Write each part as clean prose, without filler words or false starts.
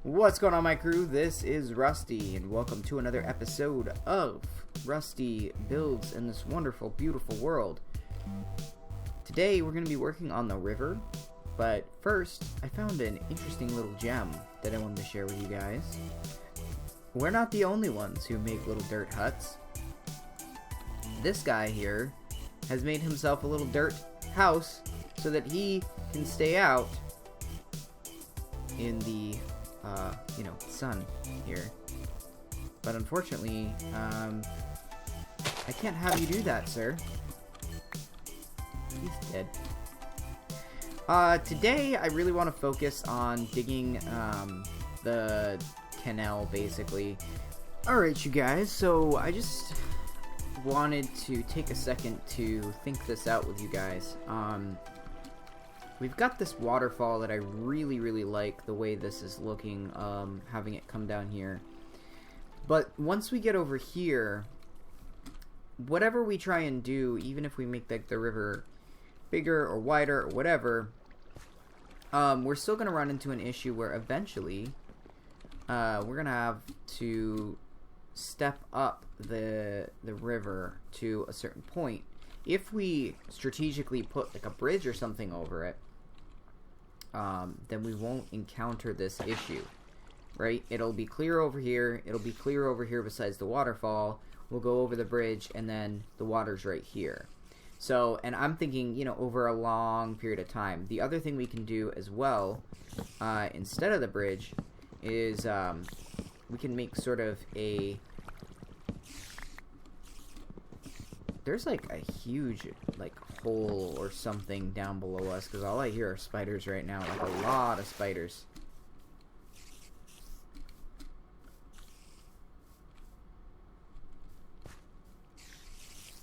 What's going on, my crew? This is Rusty, and welcome to another episode of Rusty Builds in this wonderful, beautiful world. Today, we're going to be working on the river, but first, I found an interesting little gem that I wanted to share with you guys. We're not the only ones who make little dirt huts. This guy here has made himself a little dirt house so that he can stay out in the sun here. But unfortunately, I can't have you do that, sir. He's dead. Today, I really want to focus on digging the canal, basically. Alright, you guys, so I just wanted to take a second to think this out with you guys. We've got this waterfall that I really like the way this is looking, having it come down here. But once we get over here, whatever we try and do, even if we make the river bigger or wider or whatever, we're still going to run into an issue where eventually we're going to have to step up the river to a certain point. If we strategically put like a bridge or something over it, then we won't encounter this issue, right? It'll be clear over here. It'll be clear over here besides the waterfall. We'll go over the bridge, and then the water's right here. So, and I'm thinking, over a long period of time. The other thing we can do as well, instead of the bridge, is we can make sort of a... There's like a huge hole or something down below us, because all I hear are spiders right now, like a lot of spiders.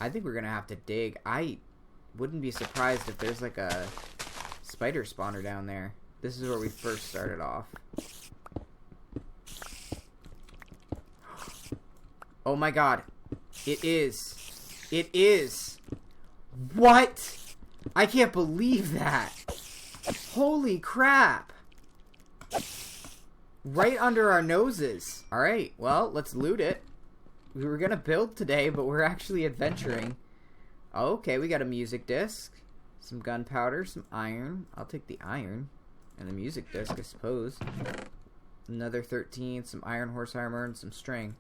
I think we're gonna have to dig. I wouldn't be surprised if there's like a spider spawner down there. This is where we first started off. Oh my god. It is. It is. What? I can't believe that. Holy crap. Right under our noses. Alright, well, let's loot it. We were gonna build today, but we're actually adventuring. Okay, we got a music disc, some gunpowder, some iron. I'll take the iron and the music disc, I suppose. Another 13, some iron horse armor, and some string.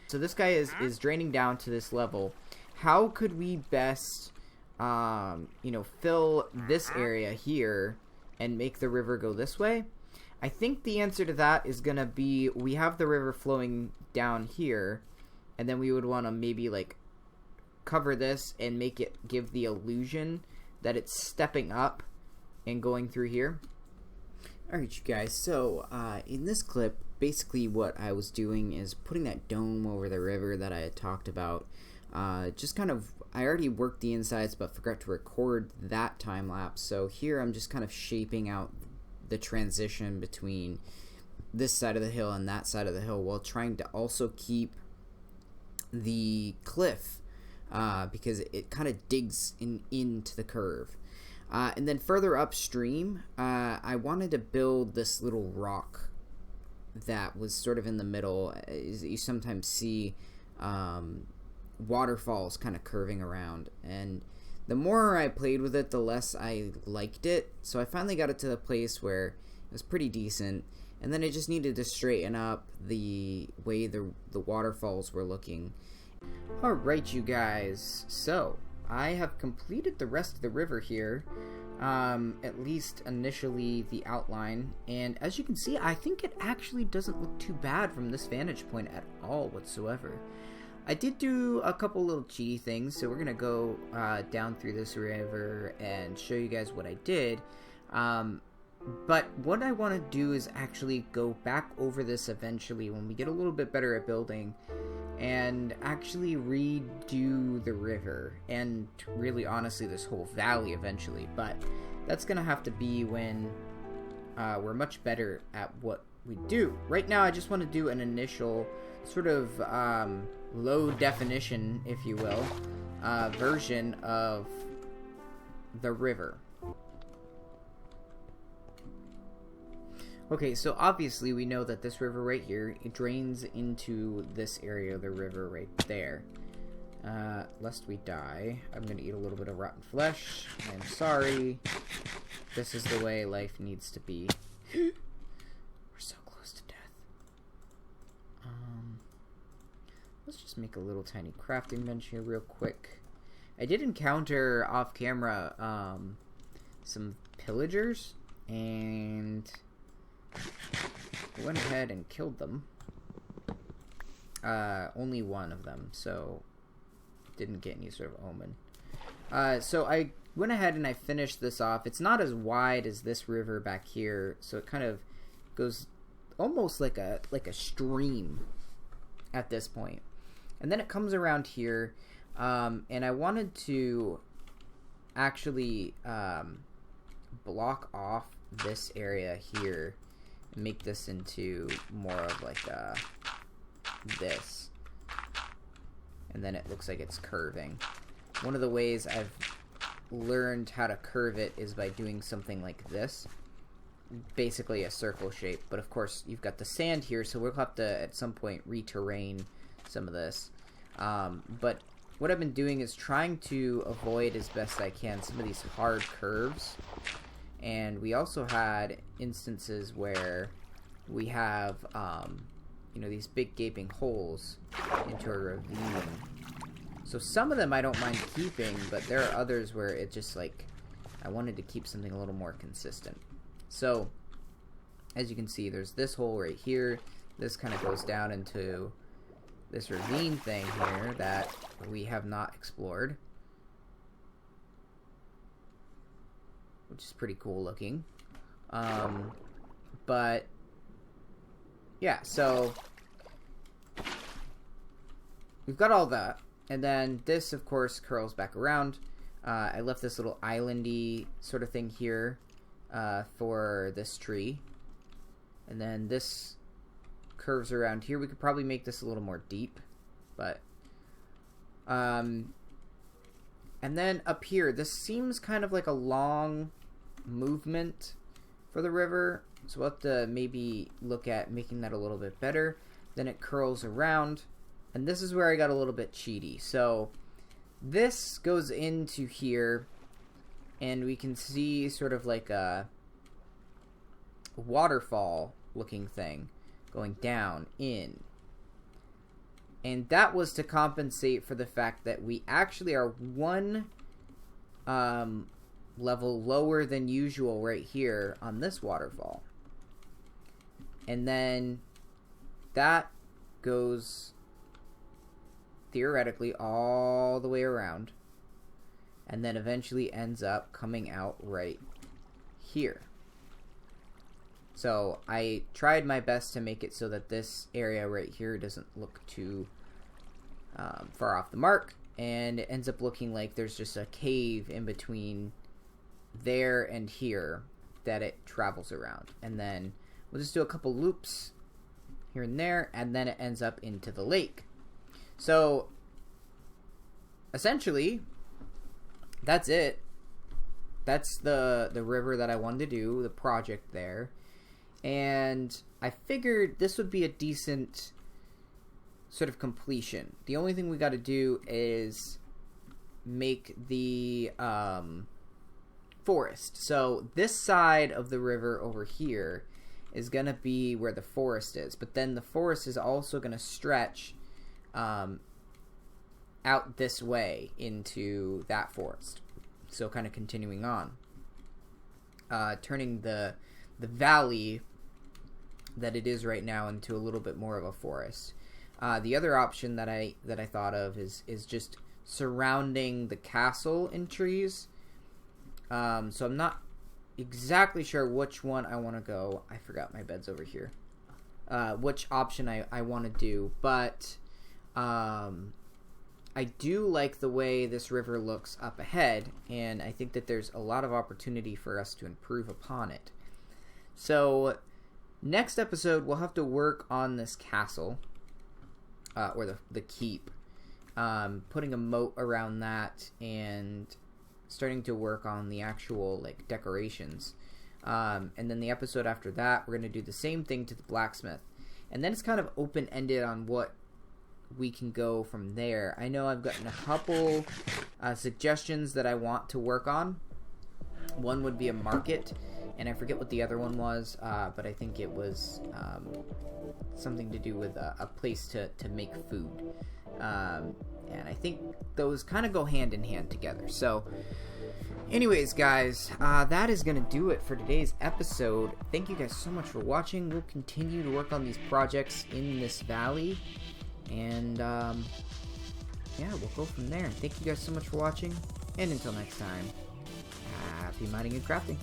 So this guy is draining down to this level. How could we best, fill this area here and make the river go this way? I think the answer to that is going to be, we have the river flowing down here, and then we would want to maybe, cover this and make it give the illusion that it's stepping up and going through here. Alright, you guys, so, in this clip, basically what I was doing is putting that dome over the river that I had talked about. Just kind of, I already worked the insides but forgot to record that time lapse, so here I'm just kind of shaping out the transition between this side of the hill and that side of the hill while trying to also keep the cliff, because it kind of digs into the curve. And then further upstream, I wanted to build this little rock that was sort of in the middle. You sometimes see waterfalls kind of curving around, and the more I played with it, the less I liked it. So I finally got it to the place where it was pretty decent, and then I just needed to straighten up the way the waterfalls were looking. Alright, you guys, so I have completed the rest of the river here, at least initially the outline, and as you can see, I think it actually doesn't look too bad from this vantage point at all whatsoever. I did do a couple little cheaty things, so we're gonna go down through this river and show you guys what I did, but what I want to do is actually go back over this eventually when we get a little bit better at building, and actually redo the river, and really honestly this whole valley eventually, but that's gonna have to be when we're much better at what we do. Right now I just want to do an initial sort of low definition, if you will, version of the river. Okay, so obviously we know that this river right here, it drains into this area of the river right there. Lest we die, I'm gonna eat a little bit of rotten flesh. I'm sorry. This is the way life needs to be. We're so close to death. Let's just make a little tiny crafting bench here real quick. I did encounter off camera some pillagers, and I went ahead and killed them. Only one of them, so didn't get any sort of omen. So I went ahead and I finished this off. It's not as wide as this river back here, so it kind of goes almost like a stream at this point. And then it comes around here, and I wanted to actually block off this area here and make this into more of like this. And then it looks like it's curving. One of the ways I've learned how to curve it is by doing something like this. Basically a circle shape, but of course you've got the sand here, so we'll have to at some point re-terrain some of this. But what I've been doing is trying to avoid as best I can some of these hard curves. And we also had instances where we have you know, these big gaping holes into a ravine. So some of them I don't mind keeping, but there are others where it just like I wanted to keep something a little more consistent. So as you can see, there's this hole right here. This kind of goes down into this ravine thing here that we have not explored, which is pretty cool looking. But yeah, so we've got all that, and then this of course curls back around. I left this little islandy sort of thing here for this tree, and then this curves around here. We could probably make this a little more deep, but and then up here, this seems kind of like a long movement for the river, so we'll have to maybe look at making that a little bit better. Then it curls around, and this is where I got a little bit cheaty. So this goes into here, and we can see sort of like a waterfall looking thing going down in. And that was to compensate for the fact that we actually are one level lower than usual right here on this waterfall. And then that goes theoretically all the way around, and then eventually ends up coming out right here. So I tried my best to make it so that this area right here doesn't look too far off the mark, and it ends up looking like there's just a cave in between there and here that it travels around. And then we'll just do a couple loops here and there, and then it ends up into the lake. So essentially that's it. That's the river that I wanted to do, the project there. And I figured this would be a decent sort of completion. The only thing we got to do is make the forest. So this side of the river over here is going to be where the forest is. But then the forest is also going to stretch out this way into that forest. So kind of continuing on. Turning the valley that it is right now into a little bit more of a forest. The other option that I thought of is just surrounding the castle in trees. So I'm not exactly sure which one I want to go. I forgot my bed's over here. Which option I want to do, but I do like the way this river looks up ahead, and I think that there's a lot of opportunity for us to improve upon it. So next episode, we'll have to work on this castle, or the keep, putting a moat around that, and starting to work on the actual like decorations. And then the episode after that, we're going to do the same thing to the blacksmith. And then it's kind of open-ended on what we can go from there. I know I've gotten a couple suggestions that I want to work on. One would be a market, and I forget what the other one was, but I think it was something to do with a place to make food. And I think those kind of go hand in hand together. So anyways, guys, that is going to do it for today's episode. Thank you guys so much for watching. We'll continue to work on these projects in this valley. And, yeah, we'll go from there. Thank you guys so much for watching. And until next time, happy mining and crafting.